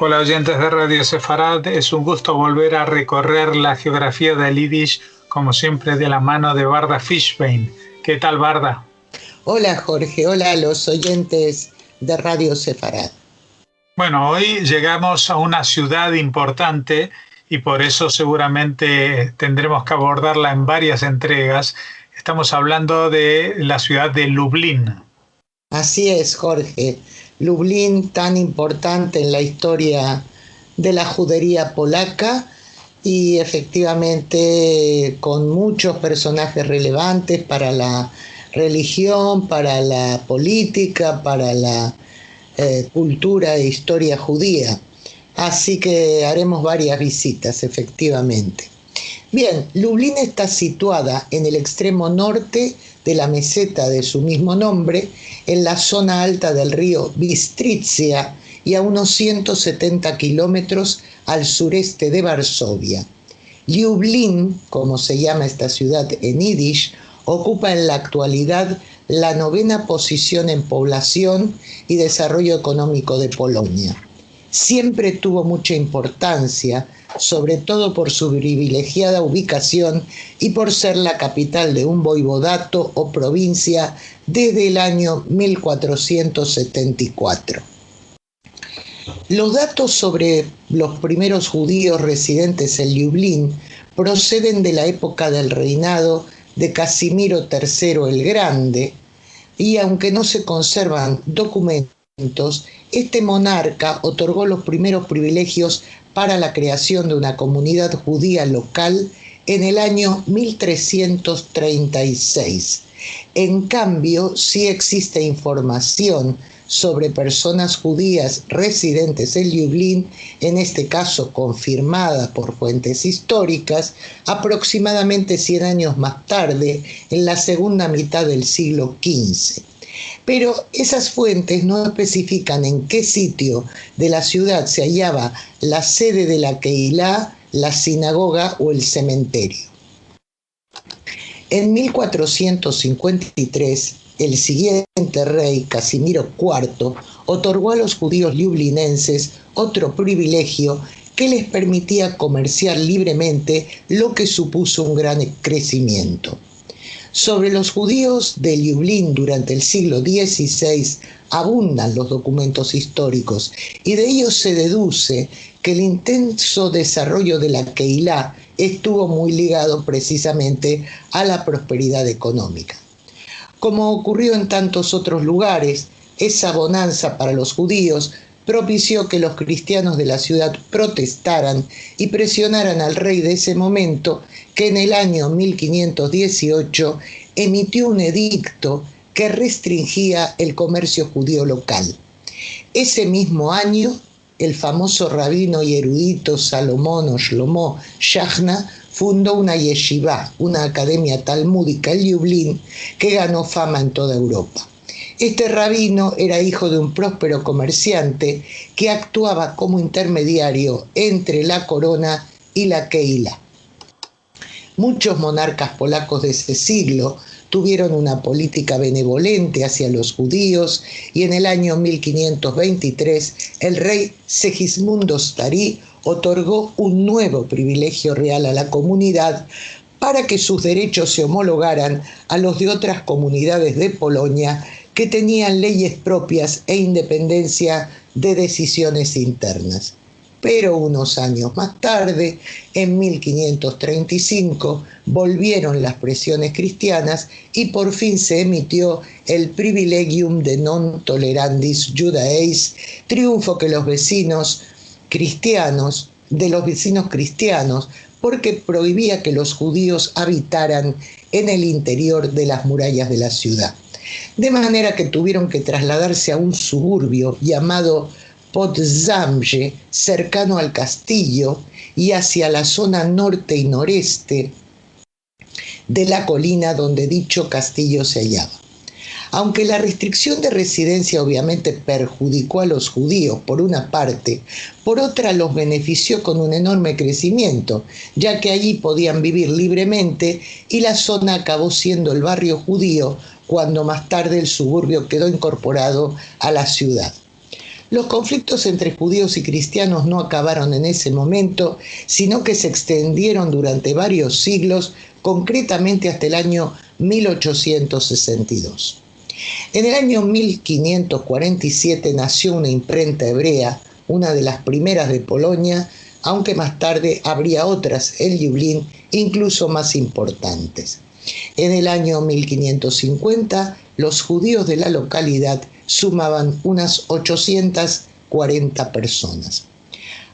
Hola oyentes de Radio Sefarad, es un gusto volver a recorrer la geografía del Yiddish, como siempre de la mano de Barda Fishbein. ¿Qué tal, Barda? Hola Jorge, hola a los oyentes de Radio Sefarad. Bueno, hoy llegamos a una ciudad importante y por eso seguramente tendremos que abordarla en varias entregas. Estamos hablando de la ciudad de Lublin. Así es, Jorge. Lublin, tan importante en la historia de la judería polaca y efectivamente con muchos personajes relevantes para la religión, para la política, para la cultura e historia judía. Así que haremos varias visitas, efectivamente. Bien, Lublin está situada en el extremo norte de la meseta de su mismo nombre, en la zona alta del río Bistritsia y a unos 170 kilómetros al sureste de Varsovia. Lublin, como se llama esta ciudad en Yiddish, ocupa en la actualidad la 9ª posición en población y desarrollo económico de Polonia. Siempre tuvo mucha importancia, sobre todo por su privilegiada ubicación y por ser la capital de un voivodato o provincia desde el año 1474. Los datos sobre los primeros judíos residentes en Lublin proceden de la época del reinado de Casimiro III el Grande, y aunque no se conservan documentos, este monarca otorgó los primeros privilegios para la creación de una comunidad judía local en el año 1336. En cambio, sí existe información sobre personas judías residentes en Lublin, en este caso confirmada por fuentes históricas, aproximadamente 100 años más tarde, en la segunda mitad del siglo XV. Pero esas fuentes no especifican en qué sitio de la ciudad se hallaba la sede de la Kehilá, la sinagoga o el cementerio. En 1453, el siguiente rey, Casimiro IV, otorgó a los judíos lublinenses otro privilegio que les permitía comerciar libremente, lo que supuso un gran crecimiento. Sobre los judíos de Lublin durante el siglo XVI abundan los documentos históricos y de ellos se deduce que el intenso desarrollo de la Kehilá estuvo muy ligado precisamente a la prosperidad económica. Como ocurrió en tantos otros lugares, esa bonanza para los judíos propició que los cristianos de la ciudad protestaran y presionaran al rey de ese momento, que en el año 1518 emitió un edicto que restringía el comercio judío local. Ese mismo año, el famoso rabino y erudito Salomón o Shlomo Shachna fundó una yeshivá, una academia talmúdica en Lublin, que ganó fama en toda Europa. Este rabino era hijo de un próspero comerciante que actuaba como intermediario entre la corona y la Kehilá. Muchos monarcas polacos de ese siglo tuvieron una política benevolente hacia los judíos y en el año 1523 el rey Segismundo Stary otorgó un nuevo privilegio real a la comunidad para que sus derechos se homologaran a los de otras comunidades de Polonia que tenían leyes propias e independencia de decisiones internas. Pero unos años más tarde, en 1535, volvieron las presiones cristianas y por fin se emitió el Privilegium de non tolerandis Judaeis, triunfo que los vecinos cristianos, porque prohibía que los judíos habitaran en el interior de las murallas de la ciudad. De manera que tuvieron que trasladarse a un suburbio llamado Podzamje, cercano al castillo y hacia la zona norte y noreste de la colina donde dicho castillo se hallaba. Aunque la restricción de residencia obviamente perjudicó a los judíos por una parte, por otra los benefició con un enorme crecimiento, ya que allí podían vivir libremente y la zona acabó siendo el barrio judío cuando más tarde el suburbio quedó incorporado a la ciudad. Los conflictos entre judíos y cristianos no acabaron en ese momento, sino que se extendieron durante varios siglos, concretamente hasta el año 1862. En el año 1547 nació una imprenta hebrea, una de las primeras de Polonia, aunque más tarde habría otras en Lublin, incluso más importantes. En el año 1550, los judíos de la localidad sumaban unas 840 personas.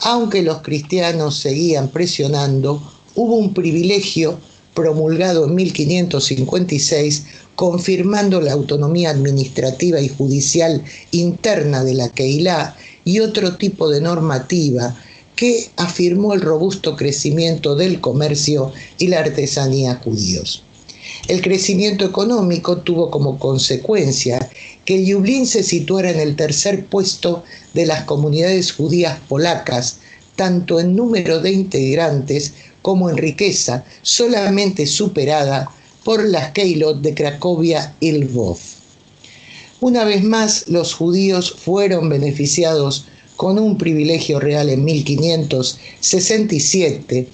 Aunque los cristianos seguían presionando, hubo un privilegio promulgado en 1556, confirmando la autonomía administrativa y judicial interna de la Keilah y otro tipo de normativa que afirmó el robusto crecimiento del comercio y la artesanía judíos. El crecimiento económico tuvo como consecuencia que Lublin se situara en el tercer puesto de las comunidades judías polacas, tanto en número de integrantes como en riqueza, solamente superada por las Keilot de Cracovia y Lvov. Una vez más, los judíos fueron beneficiados con un privilegio real en 1567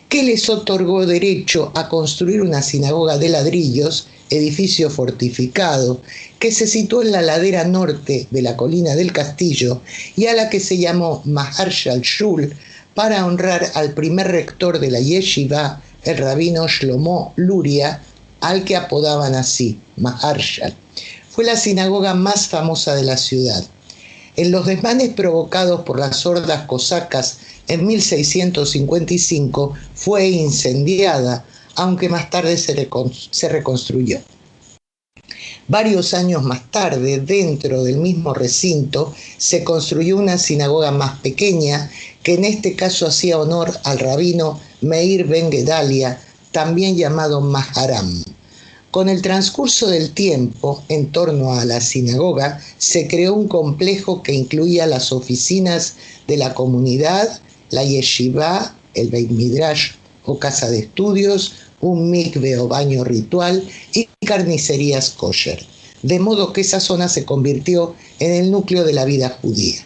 que les otorgó derecho a construir una sinagoga de ladrillos, edificio fortificado, que se situó en la ladera norte de la colina del castillo y a la que se llamó Maharshal Shul para honrar al primer rector de la yeshiva, el rabino Shlomo Luria, al que apodaban así, Maharshal. Fue la sinagoga más famosa de la ciudad. En los desmanes provocados por las hordas cosacas en 1655 fue incendiada, aunque más tarde se reconstruyó. Varios años más tarde, dentro del mismo recinto, se construyó una sinagoga más pequeña, que en este caso hacía honor al rabino Meir Ben Gedalia, también llamado Maharam. Con el transcurso del tiempo, en torno a la sinagoga, se creó un complejo que incluía las oficinas de la comunidad, la yeshiva, el Beit Midrash o casa de estudios, un mikve o baño ritual y carnicerías kosher, de modo que esa zona se convirtió en el núcleo de la vida judía.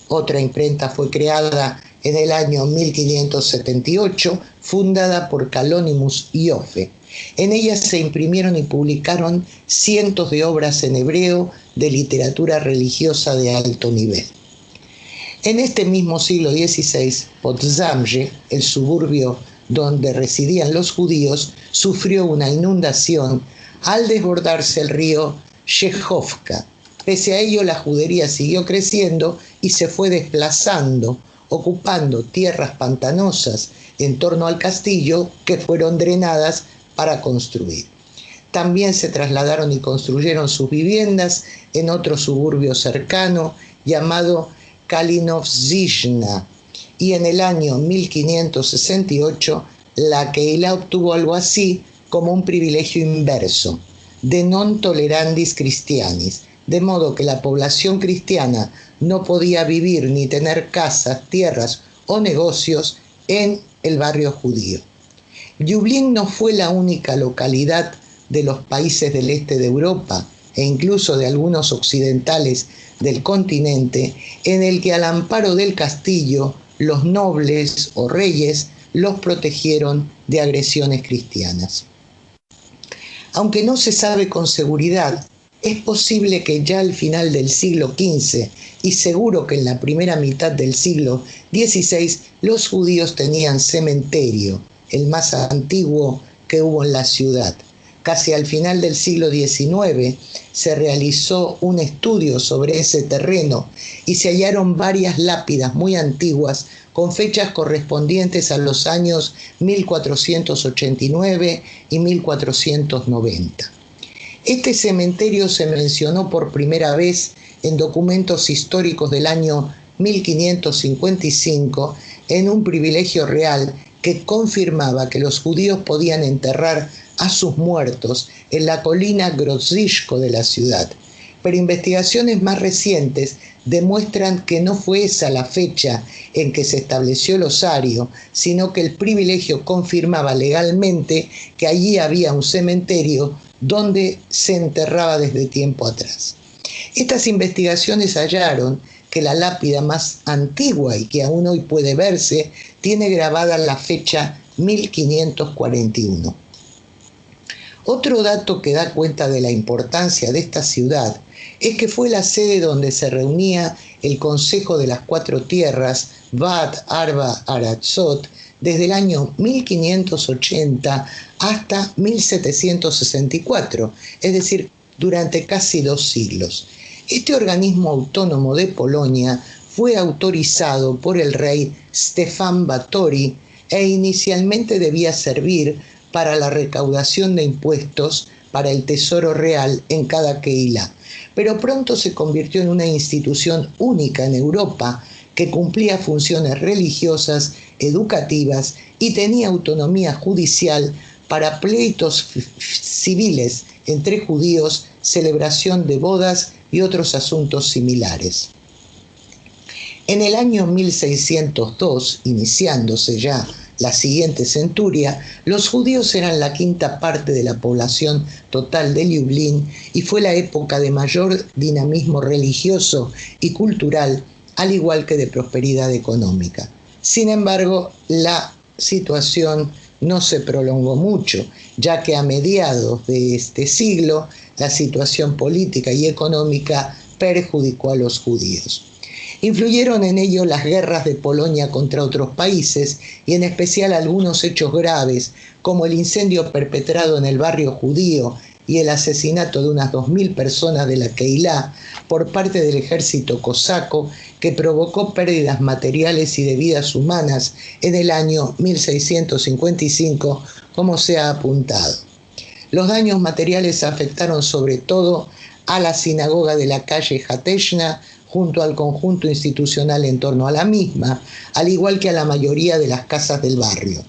Otra imprenta fue creada en el año 1578, fundada por Calonimus Ioffe. En ella se imprimieron y publicaron cientos de obras en hebreo de literatura religiosa de alto nivel. En este mismo siglo XVI, Potsdamje, el suburbio donde residían los judíos, sufrió una inundación al desbordarse el río Shechovka. Pese a ello, la judería siguió creciendo y se fue desplazando, ocupando tierras pantanosas en torno al castillo que fueron drenadas para construir. También se trasladaron y construyeron sus viviendas en otro suburbio cercano llamado Kalinovzhizhna, y en el año 1568 la Keilah obtuvo algo así como un privilegio inverso, de non tolerandis Christianis, de modo que la población cristiana no podía vivir ni tener casas, tierras o negocios en el barrio judío. Lublin no fue la única localidad de los países del este de Europa e incluso de algunos occidentales del continente en el que al amparo del castillo los nobles o reyes los protegieron de agresiones cristianas. Aunque no se sabe con seguridad, es posible que ya al final del siglo XV y seguro que en la primera mitad del siglo XVI los judíos tenían cementerio, el más antiguo que hubo en la ciudad. Casi al final del siglo XIX se realizó un estudio sobre ese terreno y se hallaron varias lápidas muy antiguas con fechas correspondientes a los años 1489 y 1490. Este cementerio se mencionó por primera vez en documentos históricos del año 1555 en un privilegio real que confirmaba que los judíos podían enterrar a sus muertos en la colina Grodzisko de la ciudad. Pero investigaciones más recientes demuestran que no fue esa la fecha en que se estableció el osario, sino que el privilegio confirmaba legalmente que allí había un cementerio donde se enterraba desde tiempo atrás. Estas investigaciones hallaron que la lápida más antigua y que aún hoy puede verse tiene grabada la fecha 1541. Otro dato que da cuenta de la importancia de esta ciudad es que fue la sede donde se reunía el Consejo de las Cuatro Tierras, Vat Arba Aratzot, desde el año 1580 hasta 1764, es decir, durante casi 2 siglos. Este organismo autónomo de Polonia fue autorizado por el rey Stefan Batory e inicialmente debía servir para la recaudación de impuestos para el Tesoro Real en cada Keilah, pero pronto se convirtió en una institución única en Europa que cumplía funciones religiosas, educativas y tenía autonomía judicial para pleitos civiles entre judíos, celebración de bodas y otros asuntos similares. En el año 1602, iniciándose ya la siguiente centuria, los judíos eran la 1/5 parte de la población total de Lublin y fue la época de mayor dinamismo religioso y cultural, al igual que de prosperidad económica. Sin embargo, la situación no se prolongó mucho, ya que a mediados de este siglo la situación política y económica perjudicó a los judíos. Influyeron en ello las guerras de Polonia contra otros países y en especial algunos hechos graves, como el incendio perpetrado en el barrio judío y el asesinato de unas 2.000 personas de la Keilah por parte del ejército cosaco, que provocó pérdidas materiales y de vidas humanas en el año 1655, como se ha apuntado. Los daños materiales afectaron sobre todo a la sinagoga de la calle Hateshna, junto al conjunto institucional en torno a la misma, al igual que a la mayoría de las casas del barrio.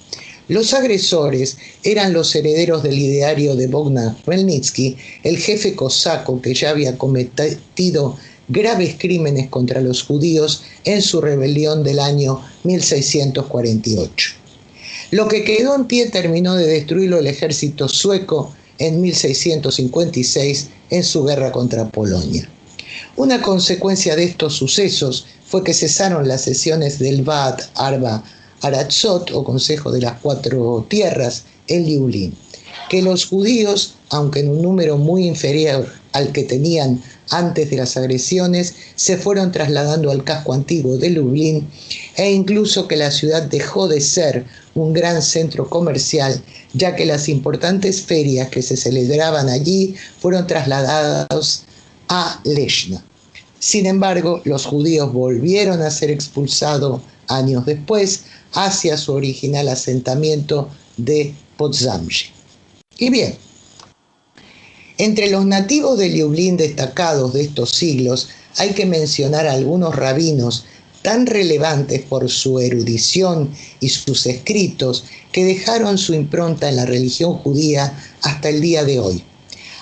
Los agresores eran los herederos del ideario de Bogdan Khmelnytsky, el jefe cosaco que ya había cometido graves crímenes contra los judíos en su rebelión del año 1648. Lo que quedó en pie terminó de destruirlo el ejército sueco en 1656 en su guerra contra Polonia. Una consecuencia de estos sucesos fue que cesaron las sesiones del Vat Arba Aratzot, o Consejo de las Cuatro Tierras, en Lublin, que los judíos, aunque en un número muy inferior al que tenían antes de las agresiones, se fueron trasladando al casco antiguo de Lublin, e incluso que la ciudad dejó de ser un gran centro comercial, ya que las importantes ferias que se celebraban allí fueron trasladadas a Lechna. Sin embargo, los judíos volvieron a ser expulsados años después hacia su original asentamiento de Podzamcze. Y bien, entre los nativos de Lublin destacados de estos siglos hay que mencionar a algunos rabinos tan relevantes por su erudición y sus escritos que dejaron su impronta en la religión judía hasta el día de hoy.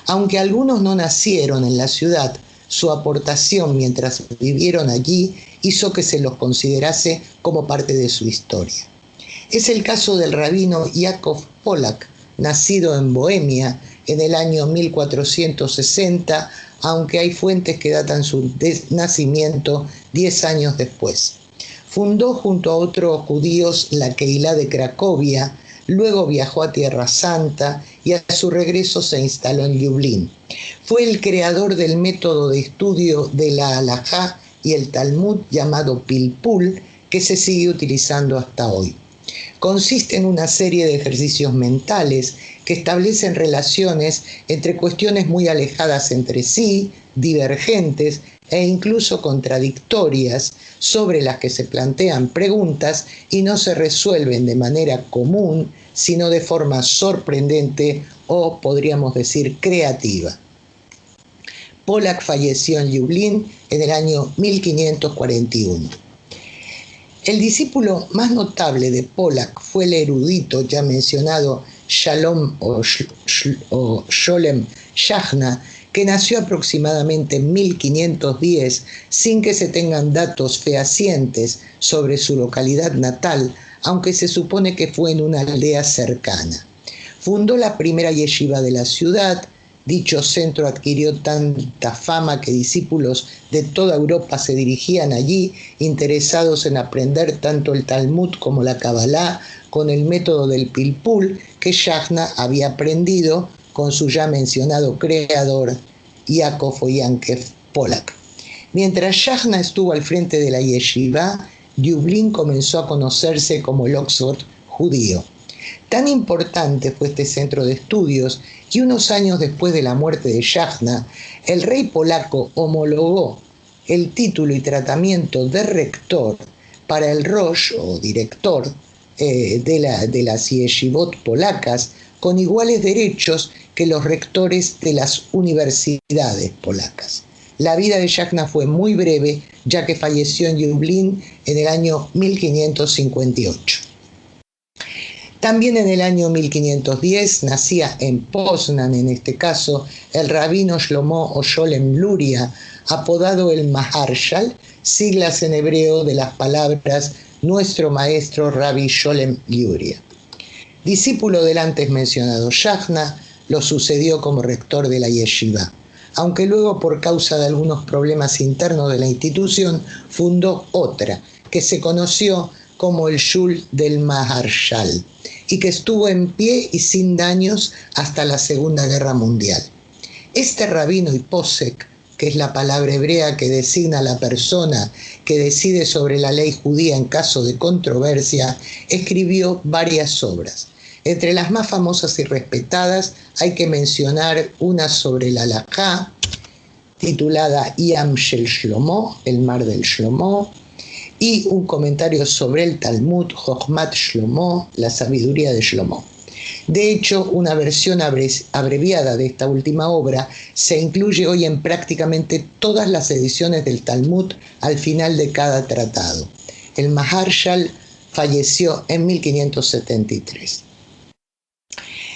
Aunque algunos no nacieron en la ciudad, su aportación mientras vivieron allí hizo que se los considerase como parte de su historia. Es el caso del rabino Yakov Polak, nacido en Bohemia en el año 1460, aunque hay fuentes que datan su nacimiento 10 años después. Fundó junto a otros judíos la Keilah de Cracovia, luego viajó a Tierra Santa y a su regreso se instaló en Lublin. Fue el creador del método de estudio de la Halajá y el Talmud llamado Pilpul, que se sigue utilizando hasta hoy. Consiste en una serie de ejercicios mentales que establecen relaciones entre cuestiones muy alejadas entre sí, divergentes e incluso contradictorias, sobre las que se plantean preguntas y no se resuelven de manera común, sino de forma sorprendente o, podríamos decir, creativa. Polak falleció en Lublin en el año 1541. El discípulo más notable de Polak fue el erudito ya mencionado Shalom o Sholem Shachna, que nació aproximadamente en 1510 sin que se tengan datos fehacientes sobre su localidad natal, aunque se supone que fue en una aldea cercana. Fundó la primera yeshiva de la ciudad, Dicho centro adquirió tanta fama que discípulos de toda Europa se dirigían allí, interesados en aprender tanto el Talmud como la Kabbalah con el método del Pilpul que Yajna había aprendido con su ya mencionado creador, Yaakov o Yankev Polak. Mientras Yajna estuvo al frente de la yeshiva, Lublin comenzó a conocerse como el Oxford judío. Tan importante fue este centro de estudios que unos años después de la muerte de Yajna, el rey polaco homologó el título y tratamiento de rector para el Rosh o director de las yeshivot polacas con iguales derechos que los rectores de las universidades polacas. La vida de Yajna fue muy breve, ya que falleció en Lublin en el año 1558. También en el año 1510 nacía en Poznan, en este caso, el rabino Shlomo o Sholem Luria, apodado el Maharshal, siglas en hebreo de las palabras nuestro maestro Rabbi Sholem Luria. Discípulo del antes mencionado Yajna, lo sucedió como rector de la yeshiva, aunque luego por causa de algunos problemas internos de la institución fundó otra, que se conoció como el Shul del Maharshal, y que estuvo en pie y sin daños hasta la Segunda Guerra Mundial. Este rabino y posek, que es la palabra hebrea que designa a la persona que decide sobre la ley judía en caso de controversia, escribió varias obras. Entre las más famosas y respetadas hay que mencionar una sobre la halajá, titulada Yam Shel Shlomo, el mar del Shlomo, y un comentario sobre el Talmud, Jochmat Shlomo, la sabiduría de Shlomo. De hecho, una versión abreviada de esta última obra se incluye hoy en prácticamente todas las ediciones del Talmud al final de cada tratado. El Maharshal falleció en 1573.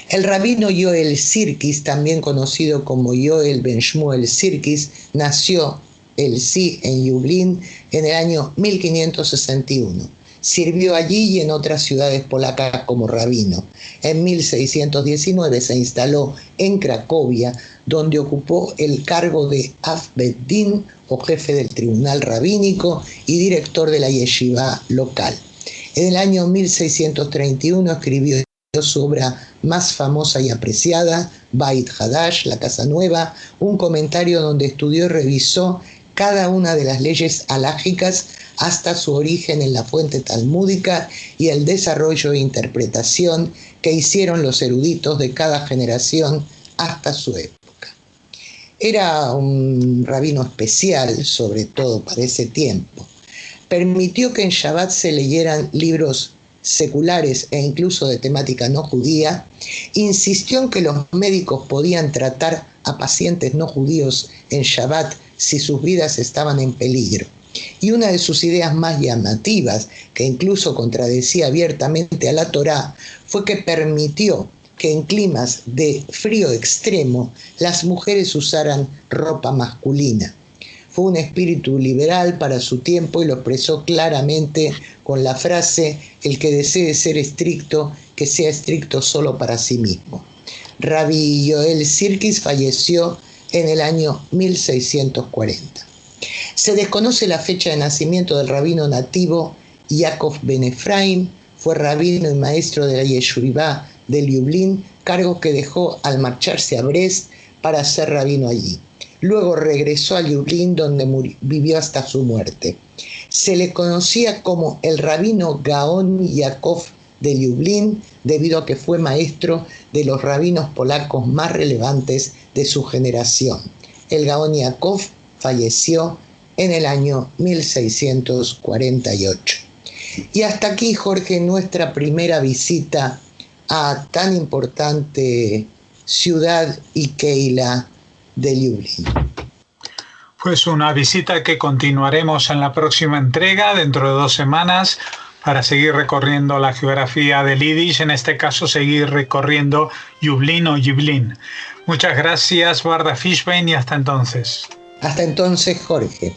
El rabino Yoel Sirkis, también conocido como Yoel Ben Shmuel Sirkis, nació en Lublin en el año 1561. Sirvió allí y en otras ciudades polacas como rabino. En 1619 se instaló en Cracovia, donde ocupó el cargo de Av Bet Din, o jefe del tribunal rabínico, y director de la yeshiva local. En el año 1631 escribió su obra más famosa y apreciada, Beit Hadash, la Casa Nueva, un comentario donde estudió y revisó cada una de las leyes halágicas hasta su origen en la fuente talmúdica y el desarrollo e interpretación que hicieron los eruditos de cada generación hasta su época. Era un rabino especial, sobre todo para ese tiempo. Permitió que en Shabbat se leyeran libros seculares e incluso de temática no judía, insistió en que los médicos podían tratar a pacientes no judíos en Shabbat si sus vidas estaban en peligro. Y una de sus ideas más llamativas, que incluso contradecía abiertamente a la Torá, fue que permitió que en climas de frío extremo las mujeres usaran ropa masculina. Fue un espíritu liberal para su tiempo y lo expresó claramente con la frase: el que desee ser estricto, que sea estricto solo para sí mismo. Rabbi Yoel Sirkis falleció en el año 1640. Se desconoce la fecha de nacimiento del rabino nativo Yaakov Ben Efraim. Fue rabino y maestro de la yeshivá de Lublin, cargo que dejó al marcharse a Brest para ser rabino allí. Luego regresó a Lublin, donde vivió hasta su muerte. Se le conocía como el rabino Gaón Yaakov de Lublin, debido a que fue maestro de los rabinos polacos más relevantes de su generación. El Gaón Yaakov falleció en el año 1648. Y hasta aquí, Jorge, nuestra primera visita a tan importante ciudad y keila de Lublin. Pues una visita que continuaremos en la próxima entrega, dentro de 2 semanas, para seguir recorriendo la geografía del Yiddish, en este caso seguir recorriendo Lublin o Lublin. Muchas gracias, Barda Fishbein, y hasta entonces. Hasta entonces, Jorge.